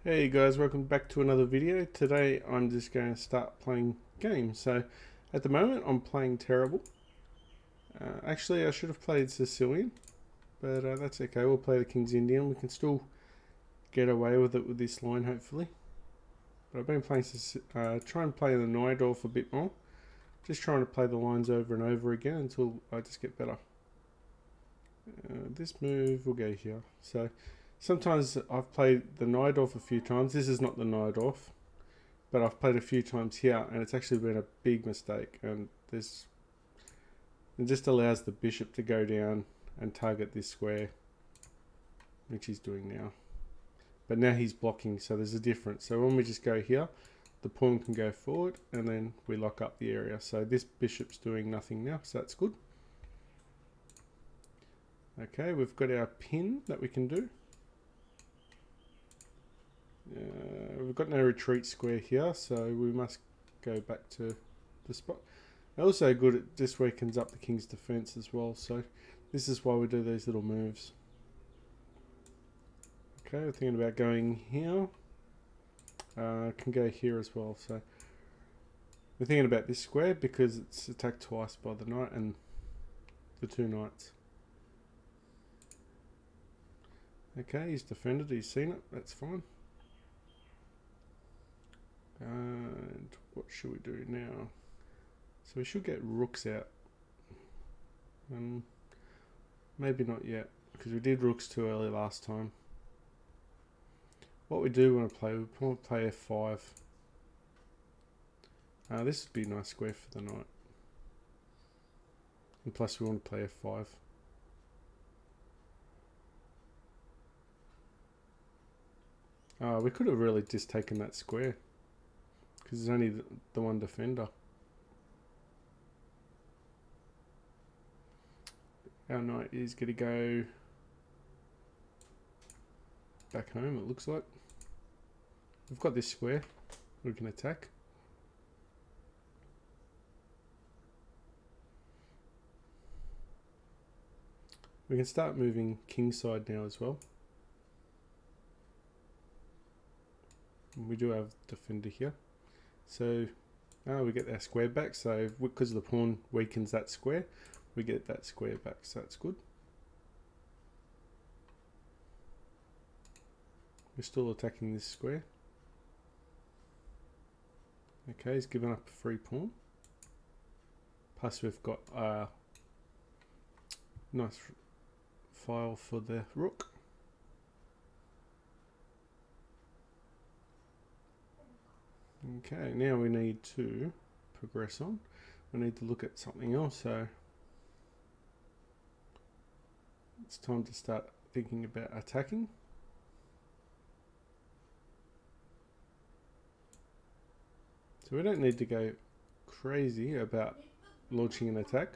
Hey guys, welcome back to another video. Today I'm just going to start playing games. So at the moment I'm playing terrible. Actually I should have played Sicilian, but that's okay. We'll play the King's Indian. We can still get away with it with this line hopefully. But I've been playing, trying to play the Najdorf a bit more. Just trying to play the lines over and over again until I just get better. This move will go here. So sometimes I've played the Najdorf a few times. This is not the Najdorf, but I've played a few times here and it's actually been a big mistake, and it just allows the bishop to go down and target this square, which he's doing now. But now he's blocking, so there's a difference. So when we just go here, the pawn can go forward and then we lock up the area. So this bishop's doing nothing now, so that's good. Okay, we've got our pin that we can do. We've got no retreat square here, so we must go back to the spot. Also good, it just weakens up the king's defense as well, so this is why we do these little moves. Okay, we're thinking about going here. Can go here as well, so we're thinking about this square because it's attacked twice by the knight and the two knights. Okay, he's defended, he's seen it, that's fine. And what should we do now? So we should get rooks out. Maybe not yet, because we did rooks too early last time. What we do want to play, we want to play f5. This would be a nice square for the knight. And plus we want to play f5. We could have really just taken that square, because there's only the one defender. Our knight is going to go back home, it looks like. We've got this square we can attack. We can start moving kingside now as well. We do have defender here, so we get our square back. So because the pawn weakens that square, we get that square back, so that's good. We're still attacking this square. Okay, he's given up a free pawn. Plus we've got a nice file for the rook. Okay, now we need to progress on. We need to look at something else, so it's time to start thinking about attacking. So we don't need to go crazy about launching an attack.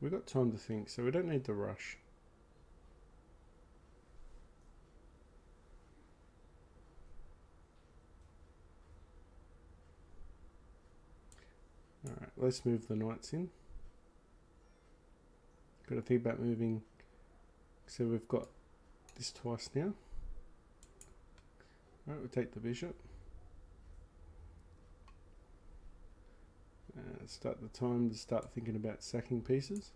We've got time to think, so we don't need to rush. Alright, let's move the knights in. Got to think about moving, so we've got this twice now. Alright, we'll take the bishop. Start the time to start thinking about sacking pieces.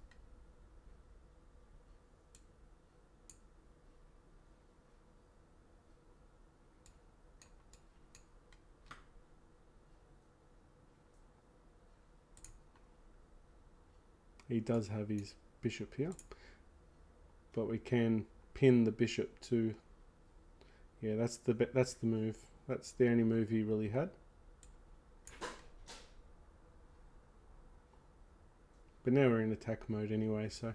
He does have his bishop here, but we can pin the bishop to. Yeah, that's the move. That's the only move he really had. But now we're in attack mode anyway, so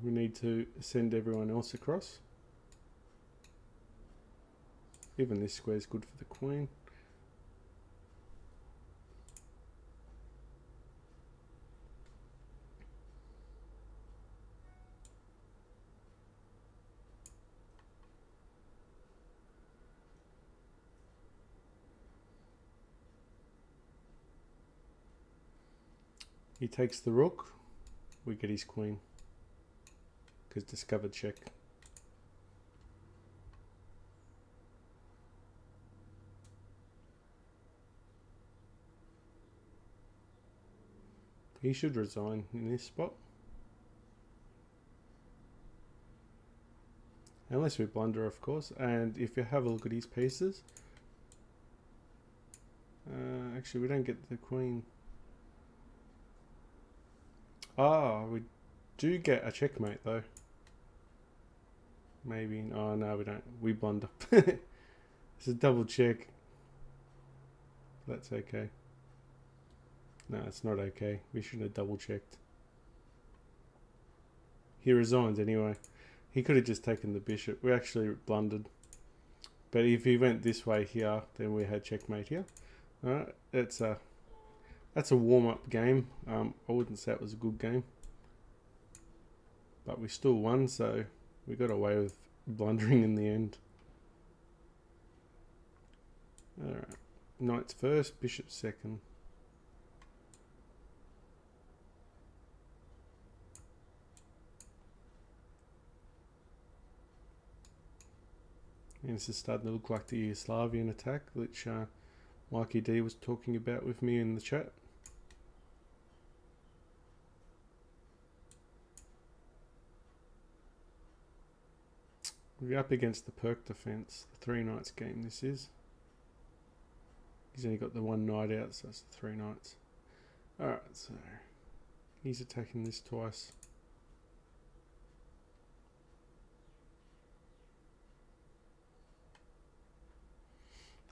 we need to send everyone else across. Even this square is good for the queen. He takes the rook, we get his queen. Because discovered check. He should resign in this spot. Unless we blunder, of course. And if you have a look at his pieces... actually, we don't get the queen. Ah, we do get a checkmate, though. Maybe. Oh, no, we don't. We blunder. It's a double check. That's okay. No, it's not okay. We shouldn't have double checked. He resigns anyway. He could have just taken the bishop. We actually blundered. But if he went this way here, then we had checkmate here. Alright, that's a warm-up game. I wouldn't say it was a good game. But we still won, so we got away with blundering in the end. Alright. Knight's first, bishop second. And this is starting to look like the Yugoslavian attack, which Mikey D was talking about with me in the chat. We're up against the Perk defense, the 3 knights game this is. He's only got the 1 knight out, so that's the 3 knights. Alright, so he's attacking this twice.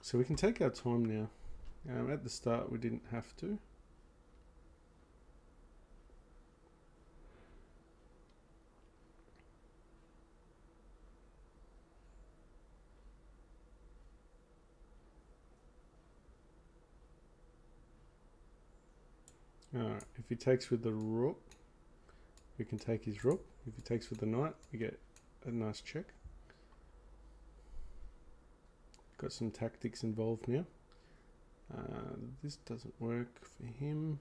So we can take our time now. At the start we didn't have to. Alright, if he takes with the rook, we can take his rook. If he takes with the knight, we get a nice check. Got some tactics involved now. This doesn't work for him.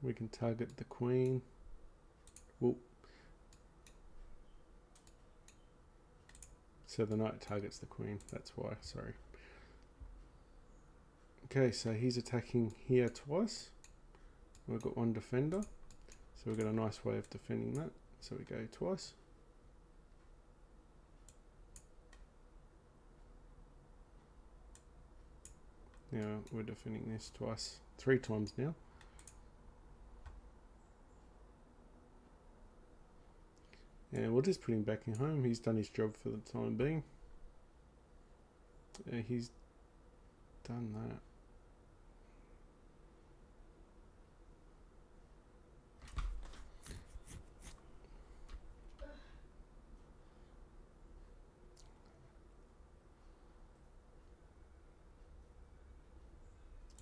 We can target the queen. Whoa. So the knight targets the queen, that's why, sorry. Okay, so he's attacking here twice. We've got 1 defender. So we've got a nice way of defending that. So we go twice. Now we're defending this twice, 3 times now. And we'll just put him back in home. He's done his job for the time being. He's done that.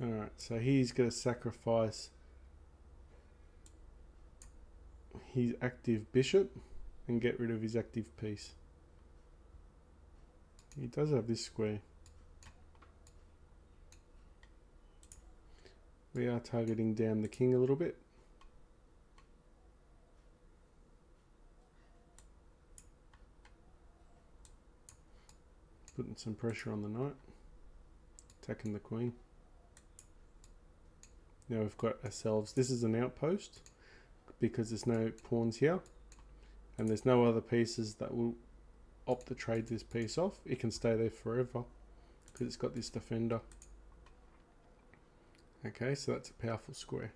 Alright, so he's going to sacrifice his active bishop and get rid of his active piece. He does have this square. We are targeting down the king a little bit. Putting some pressure on the knight. Attacking the queen. Now we've got ourselves, this is an outpost because there's no pawns here and there's no other pieces that will opt to trade this piece off. It can stay there forever because it's got this defender. Okay, so that's a powerful square.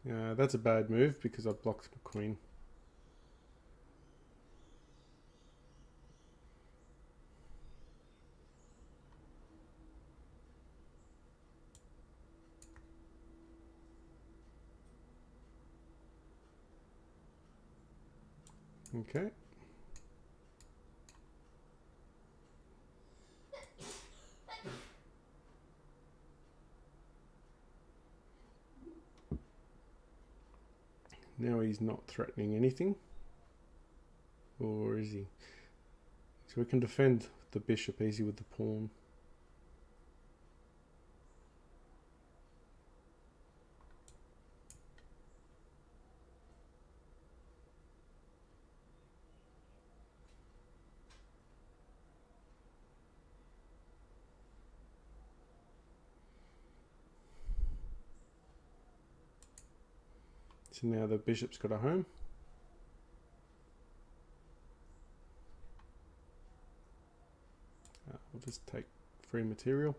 That's a bad move because I blocked the queen. Okay. Now he's not threatening anything. Or is he? So we can defend the bishop easy with the pawn. So now the bishop's got a home. We'll just take free material.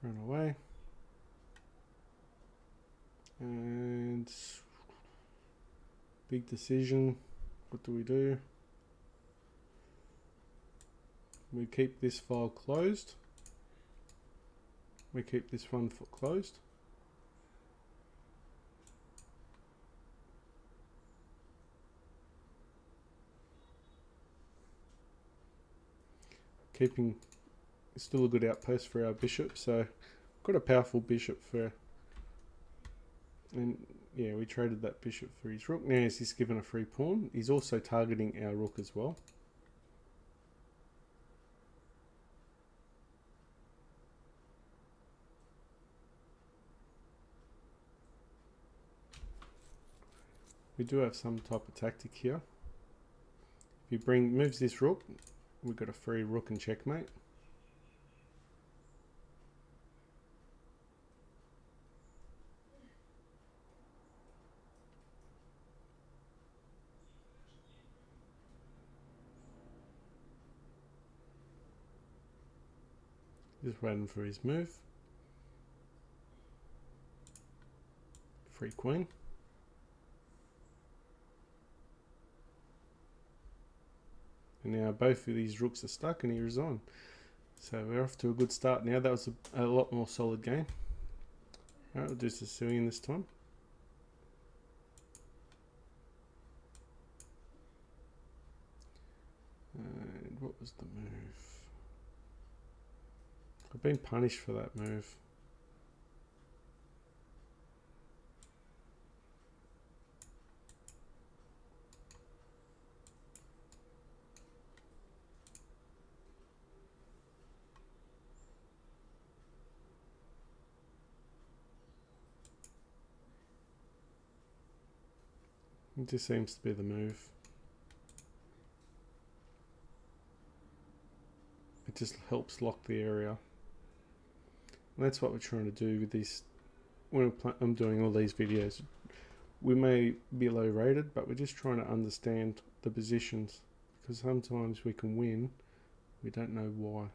Run away. And big decision. What do we do? We keep this file closed. We keep this one foot closed. Keeping still a good outpost for our bishop, so got a powerful bishop for, and yeah, we traded that bishop for his rook. Now he's given a free pawn. He's also targeting our rook as well. We do have some type of tactic here. If he moves this rook, we've got a free rook and checkmate. Just waiting for his move. Free queen. And now both of these rooks are stuck and he resigned. So we're off to a good start now. That was a lot more solid game. Alright, we'll do Sicilian this time. And what was the move? I've been punished for that move. It just seems to be the move. It just helps lock the area. And that's what we're trying to do with this. When I'm doing all these videos, we may be low rated, but we're just trying to understand the positions, because sometimes we can win, we don't know why.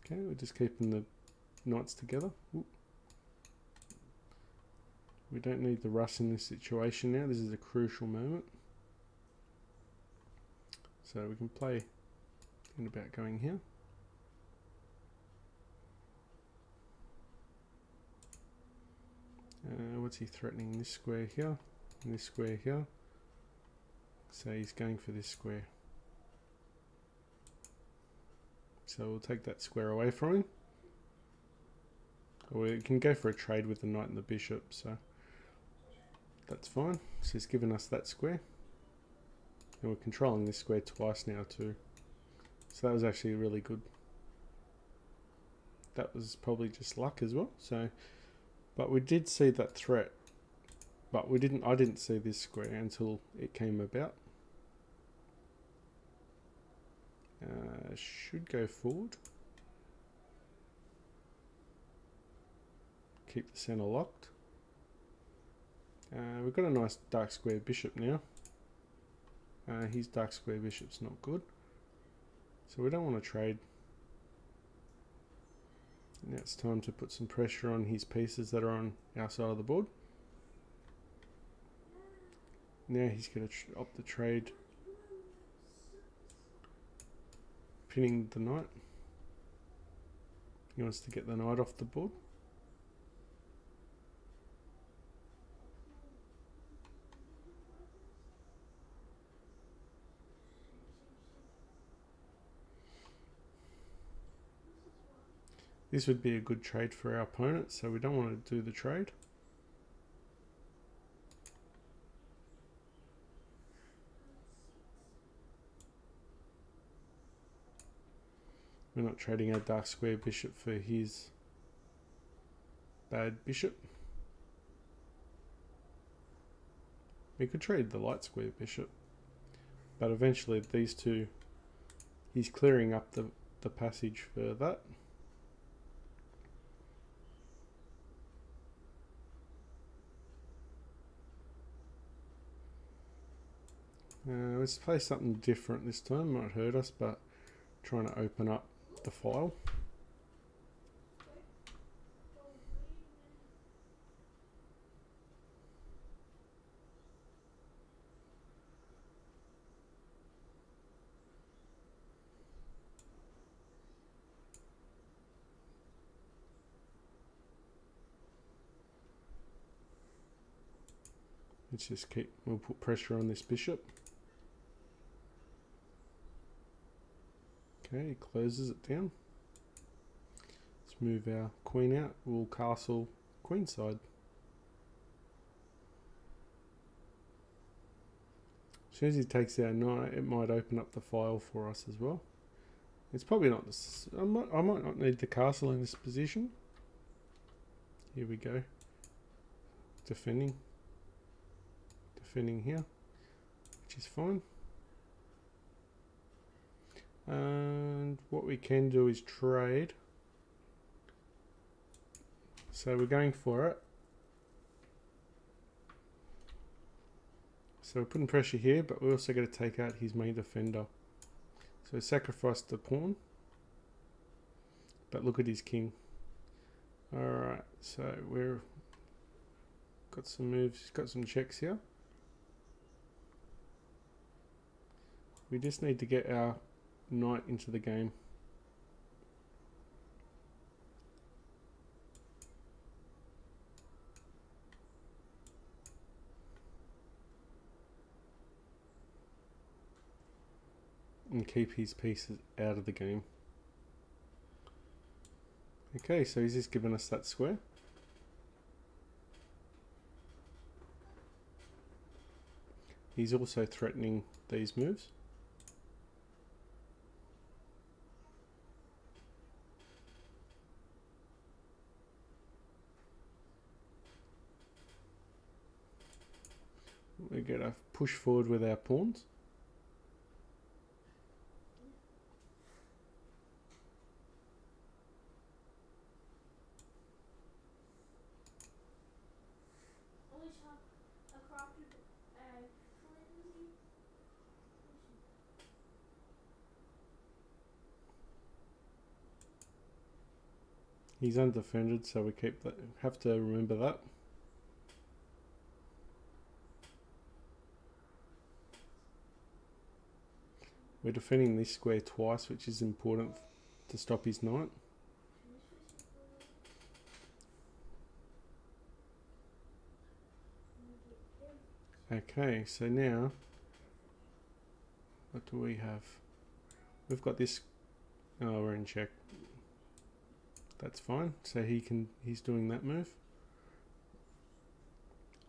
Okay, we're just keeping the knights together. Ooh. We don't need the rush in this situation now. This is a crucial moment. So we can play in about going here. What's he threatening? This square here and this square here. So he's going for this square. So we'll take that square away from him. Or we can go for a trade with the knight and the bishop, so that's fine. So he's given us that square. And we're controlling this square twice now too. So that was actually really good. That was probably just luck as well. So, but we did see that threat. But I didn't see this square until it came about. Should go forward. Keep the center locked. We've got a nice dark square bishop now. His dark square bishop's not good. So we don't want to trade. Now it's time to put some pressure on his pieces that are on our side of the board. Now he's going to opt the trade. Pinning the knight. He wants to get the knight off the board. This would be a good trade for our opponent, so we don't want to do the trade. We're not trading our dark square bishop for his bad bishop. We could trade the light square bishop, but eventually these two, he's clearing up the passage for that. Let's play something different this time, might hurt us, but trying to open up the file. Let's just we'll put pressure on this bishop. Okay, he closes it down. Let's move our queen out. We'll castle queenside. As soon as he takes our knight, it might open up the file for us as well. It's probably not this. I might not need the castle in this position. Here we go. Defending here, which is fine. And what we can do is trade. So we're going for it. So we're putting pressure here, but we're also going to take out his main defender. So sacrifice the pawn. But look at his king. Alright, so we're got some moves, got some checks here. We just need to get our knight into the game. And keep his pieces out of the game. Okay, so he's just given us that square. He's also threatening these moves. We're going to push forward with our pawns. He's undefended, so we have to remember that. We're defending this square twice, which is important to stop his knight. Okay, so now, what do we have? We've got this. Oh, we're in check. That's fine. So he's doing that move.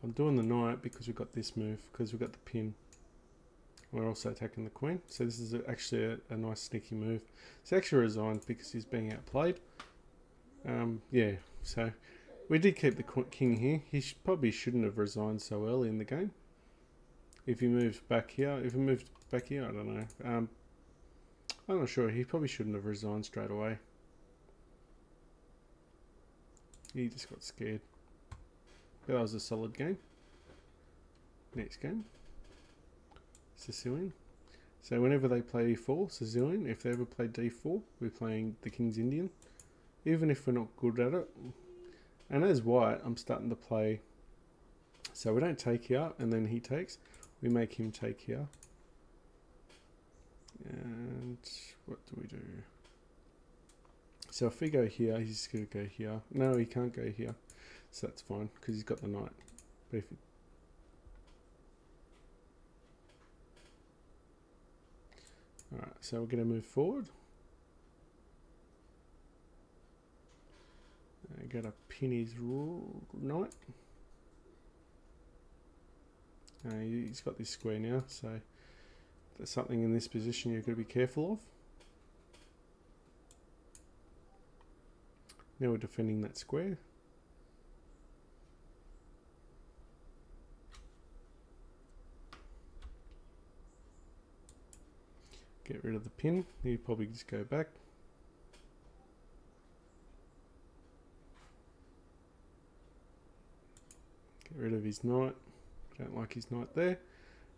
I'm doing the knight because we've got this move, because we've got the pin. We're also attacking the queen. So this is actually a nice sneaky move. He's actually resigned because he's being outplayed. Yeah, so we did keep the king here. He probably shouldn't have resigned so early in the game. If he moves back here, I don't know. I'm not sure. He probably shouldn't have resigned straight away. He just got scared. But that was a solid game. Next game. Sicilian. So whenever they play e4, Sicilian, if they ever play d4, we're playing the King's Indian. Even if we're not good at it. And as white, I'm starting to play. So we don't take here, and then he takes. We make him take here. And what do we do? So if we go here, he's going to go here. No, he can't go here. So that's fine, because he's got the knight. But if Alright, so we're going to move forward. Got to pin his knight. He's got this square now, so there's something in this position you've got to be careful of. Now we're defending that square. Get rid of the pin. You probably just go back. Get rid of his knight. Don't like his knight there.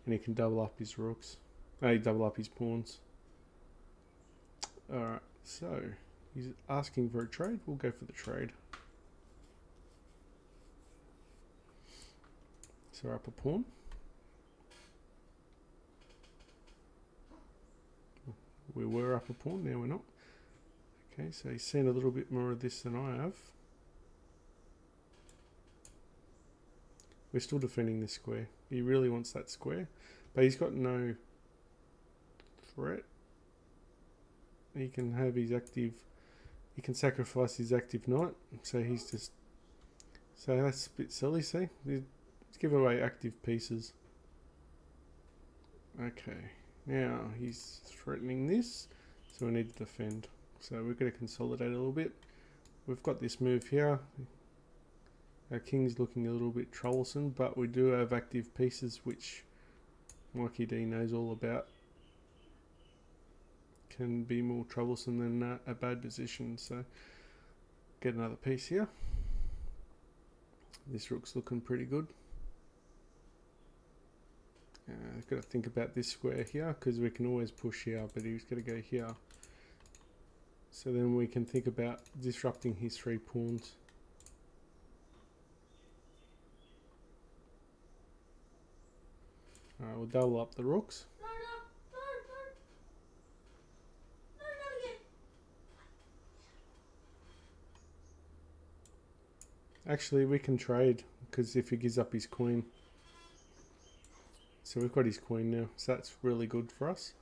And he can double up his rooks. Double up his pawns. Alright, so he's asking for a trade. We'll go for the trade. So we're up a pawn. We were up a pawn, now we're not. Okay, so he's seen a little bit more of this than I have. We're still defending this square. He really wants that square, but he's got no threat. He can have his active, he can sacrifice his active knight, so he's just, so that's a bit silly, see? Let's give away active pieces. Okay, now he's threatening this, so we need to defend. So we're going to consolidate a little bit. We've got this move here. Our king's looking a little bit troublesome, but we do have active pieces which Mikey D knows all about. Can be more troublesome than a bad position, so get another piece here. This rook's looking pretty good. I've got to think about this square here because we can always push here, but he's got to go here. So then we can think about disrupting his 3 pawns. Alright, we'll double up the rooks. Actually, we can trade because if he gives up his queen. So we've got his queen now, so that's really good for us.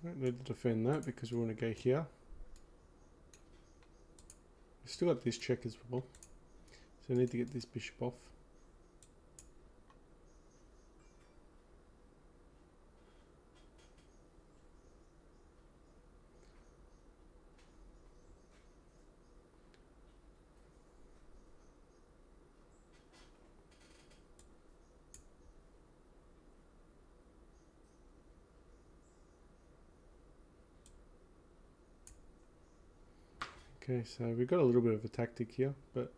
I don't need to defend that because we want to go here. We've still got this check as well, so I need to get this bishop off. Okay, so we've got a little bit of a tactic here, but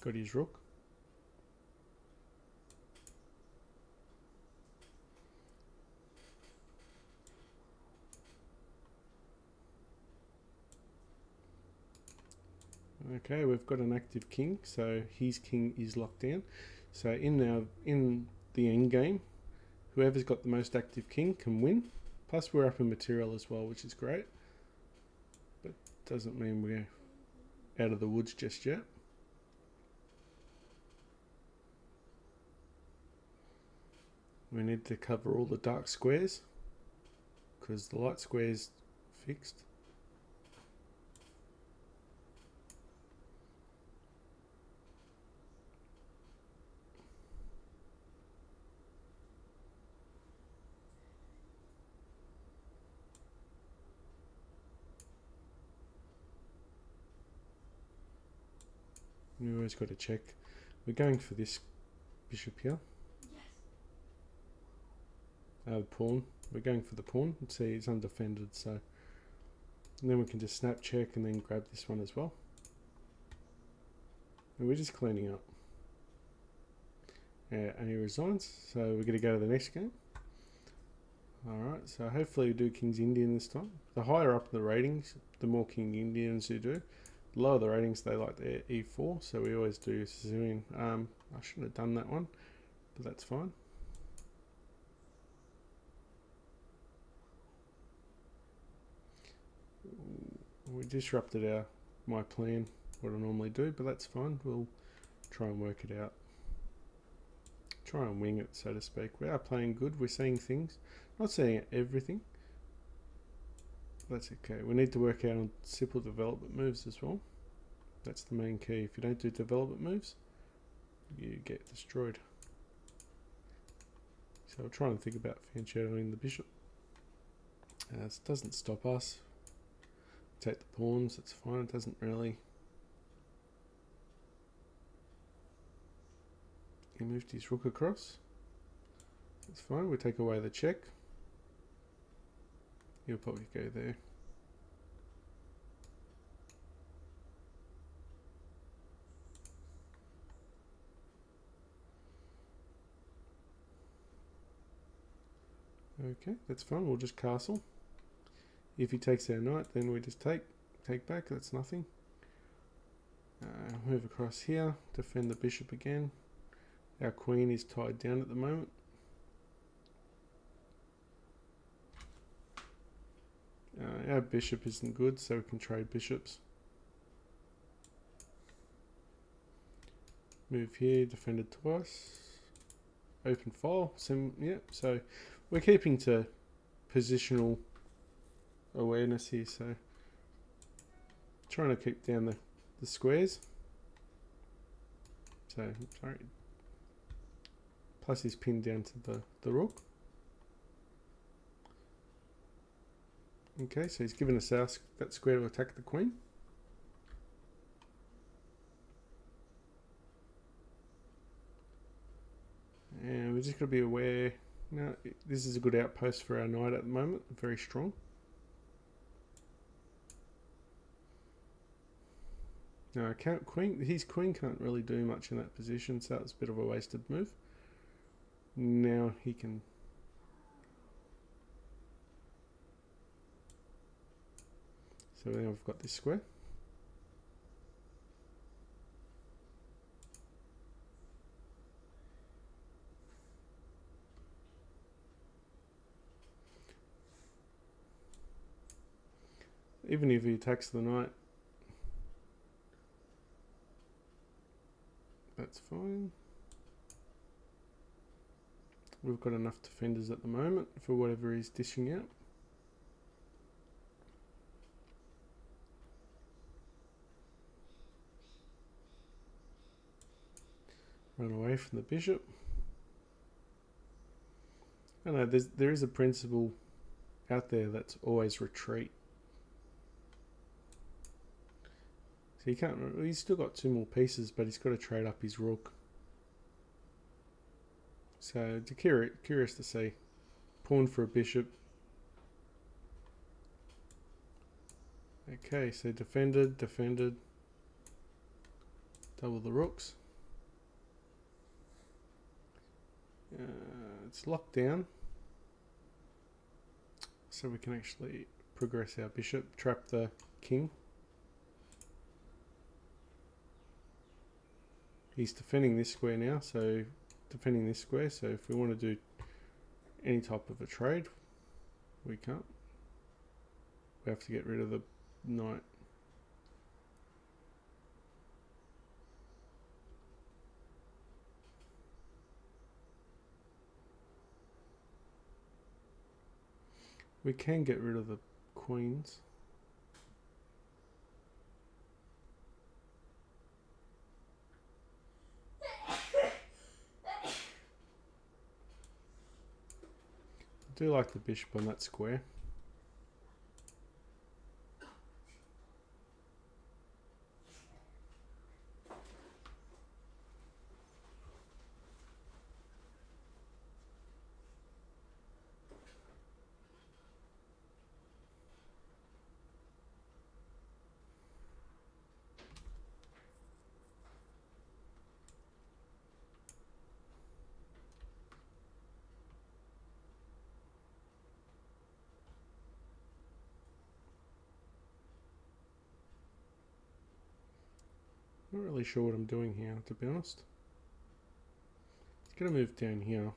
got his rook. Okay, we've got an active king, so his king is locked down. So in the end game, whoever's got the most active king can win. Plus we're up in material as well, which is great. But doesn't mean we're out of the woods just yet. We need to cover all the dark squares because the light square's fixed. We always got to check. We're going for this bishop here. Yes. Pawn. We're going for the pawn. Let's see, it's undefended, so. And then we can just snap check and then grab this one as well. And we're just cleaning up. Yeah, and he resigns, so we're going to go to the next game. Alright, so hopefully we do King's Indian this time. The higher up the ratings, the more King Indians you do. The lower the ratings, they like their E4, so we always do Sicilian. I shouldn't have done that one, but that's fine. We disrupted my plan, what I normally do, but that's fine. We'll try and work it out. Try and wing it, so to speak. We are playing good. We're seeing things. Not seeing everything. That's okay. We need to work out on simple development moves as well. That's the main key. If you don't do development moves, you get destroyed. So we're trying to think about fan-shadowing the bishop. This doesn't stop us. Take the pawns, it's fine, it doesn't really. He moved his rook across. It's fine, we take away the check. He'll probably go there. Okay, that's fine, we'll just castle. If he takes our knight, then we just take back, that's nothing. Move across here, defend the bishop again. Our queen is tied down at the moment. Our bishop isn't good, so we can trade bishops. Move here, defended twice. Open file, yeah, so we're keeping to positional awareness here, so trying to keep down the squares. So, sorry. Plus he's pinned down to the rook. Okay, so he's given us that square to attack the queen. And we just got to be aware. Now, this is a good outpost for our knight at the moment. Very strong. Now, his queen can't really do much in that position, so that's a bit of a wasted move. Now he can. So now we've got this square. Even if he attacks the knight, that's fine. We've got enough defenders at the moment for whatever he's dishing out. Run away from the bishop. I know there is a principle out there that's always retreat. So he can't. He's still got 2 more pieces, but he's got to trade up his rook. So curious to see. Pawn for a bishop. Okay, so defended. Double the rooks. It's locked down, so we can actually progress our bishop, trap the king. He's defending this square now, so if we want to do any type of a trade, we can't. We have to get rid of the knight. We can get rid of the queens. I do like the bishop on that square. Not really sure what I'm doing here, to be honest. It's going to move down here.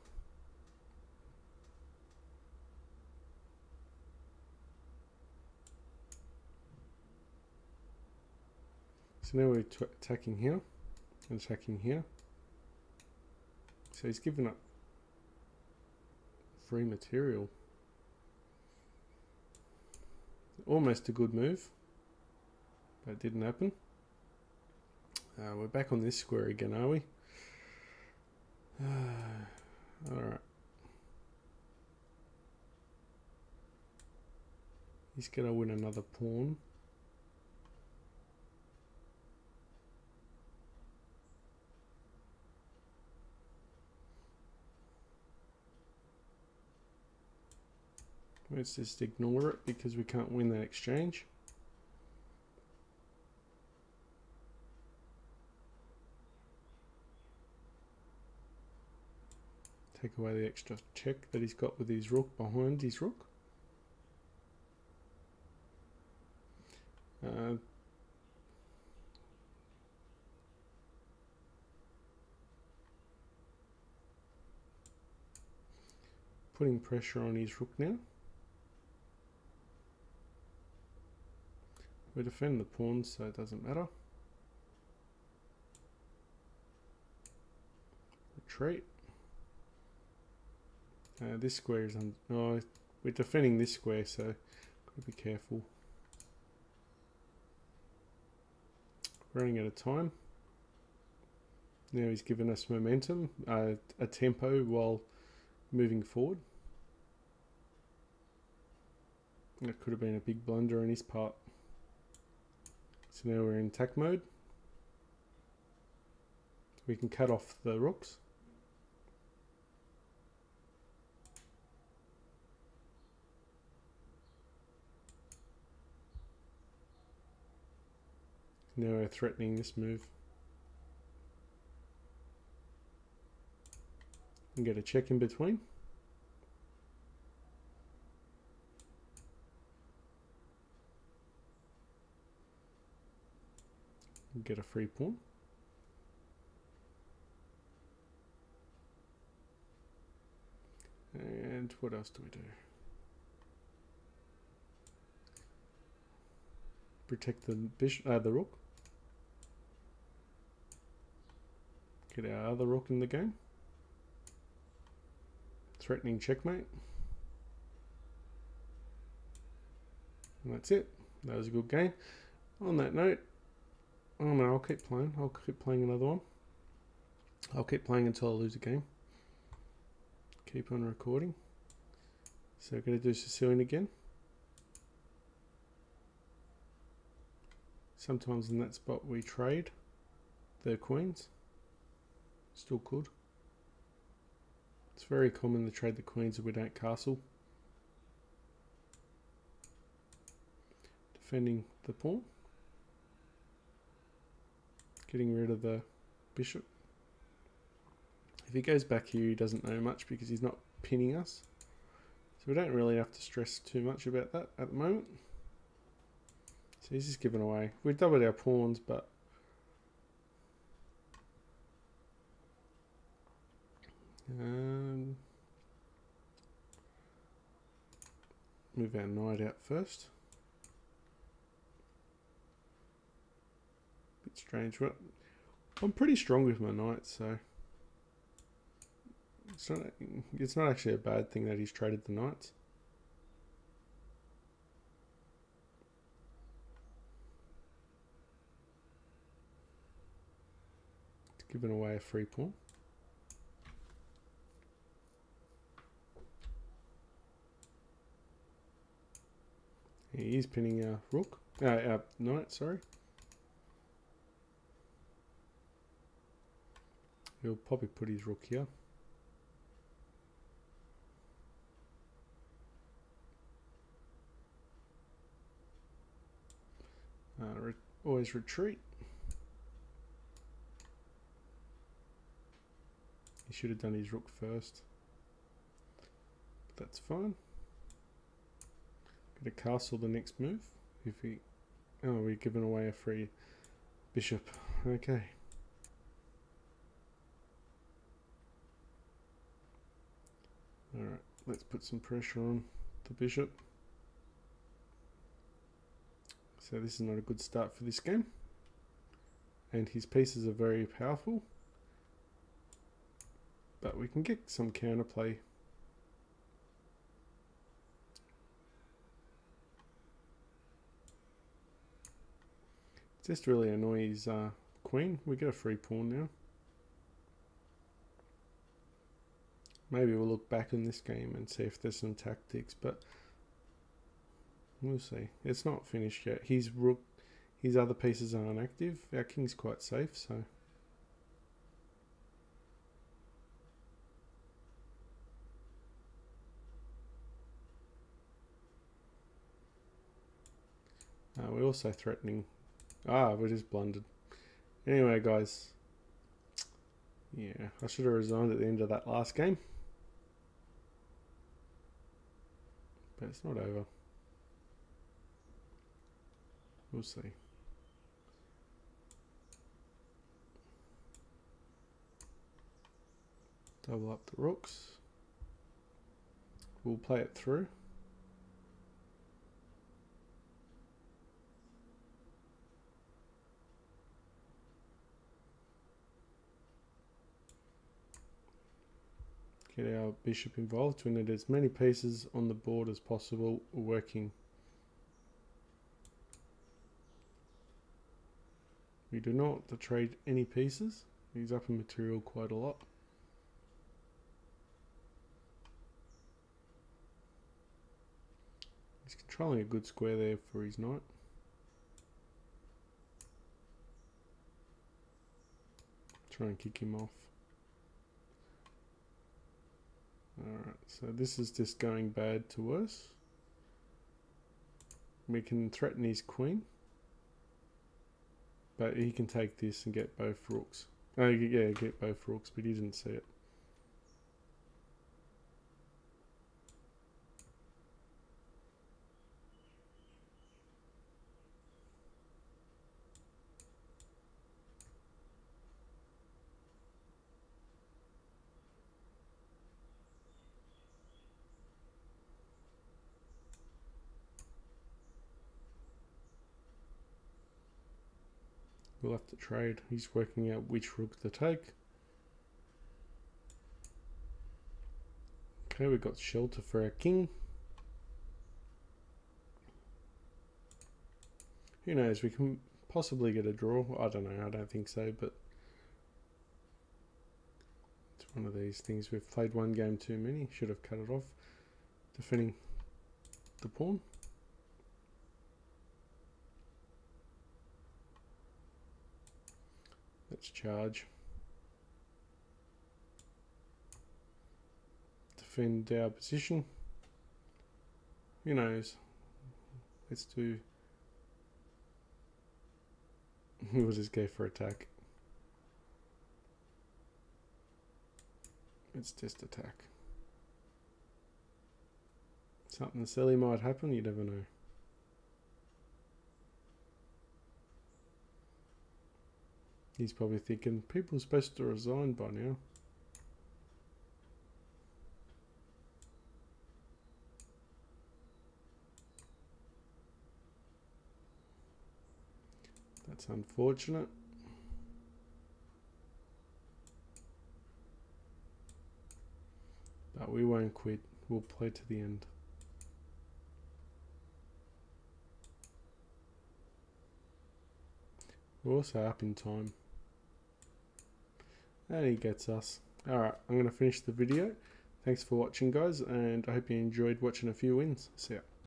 So now we're attacking here and attacking here. So he's given up free material. almost a good move, but it didn't happen. We're back on this square again, are we? Alright. He's going to win another pawn. Let's just ignore it because we can't win that exchange. Take away the extra check that he's got with his rook behind his rook. Putting pressure on his rook now. We defend the pawns, so it doesn't matter. Retreat. This square is on. No, we're defending this square, so gotta be careful. Running out of time. Now he's given us momentum, a tempo while moving forward. That could have been a big blunder on his part. So now we're in attack mode. We can cut off the rooks. Now we're threatening this move. And get a check in between. And get a free pawn. And what else do we do? Protect the bishop, the rook. Get our other rook in the game. Threatening checkmate. And that's it. That was a good game. On that note, oh no, I'll keep playing. I'll keep playing another one. I'll keep playing until I lose a game. Keep on recording. So I'm going to do Sicilian again. Sometimes in that spot we trade the queens. Still could. It's very common to trade the queens if we don't castle. Defending the pawn. Getting rid of the bishop. If he goes back here, he doesn't know much because he's not pinning us. So we don't really have to stress too much about that at the moment. So he's just given away. We doubled our pawns, but move our knight out first. Bit strange, but I'm pretty strong with my knight, so it's not actually a bad thing that he's traded the knights. It's given away a free pawn. He is pinning our rook, our knight, sorry. He'll probably put his rook here. Always retreat. He should have done his rook first. But that's fine. Gonna castle the next move. If he, oh, we're giving away a free bishop. Okay. All right. Let's put some pressure on the bishop. So this is not a good start for this game. And his pieces are very powerful. But we can get some counterplay. Just really annoy his queen. We get a free pawn now. Maybe we'll look back in this game and see if there's some tactics, but we'll see. It's not finished yet. His rook, his other pieces are inactive. Our king's quite safe, so. We're also threatening. We just blundered. Anyway, guys. Yeah, I should have resigned at the end of that last game. But it's not over. We'll see. Double up the rooks. We'll play it through. Get our bishop involved. We need as many pieces on the board as possible working. We do not want to trade any pieces. He's up in material quite a lot. He's controlling a good square there for his knight. Try and kick him off. Alright, so this is just going bad to worse. We can threaten his queen. But he can take this and get both rooks. Oh, yeah, get both rooks, but he didn't see it. We'll have to trade. He's working out which rook to take. Okay, we've got shelter for our king. Who knows, we can possibly get a draw. I don't know, I don't think so, but it's one of these things. We've played one game too many. Should have cut it off. Defending the pawn. Let's charge. Defend our position. Who knows? Let's do. We'll just go for attack. Let's just attack. Something silly might happen, you never know. He's probably thinking, people are supposed to resign by now. That's unfortunate. But we won't quit. We'll play to the end. We're also up in time. And he gets us. Alright, I'm going to finish the video. Thanks for watching, guys, and I hope you enjoyed watching a few wins. See ya.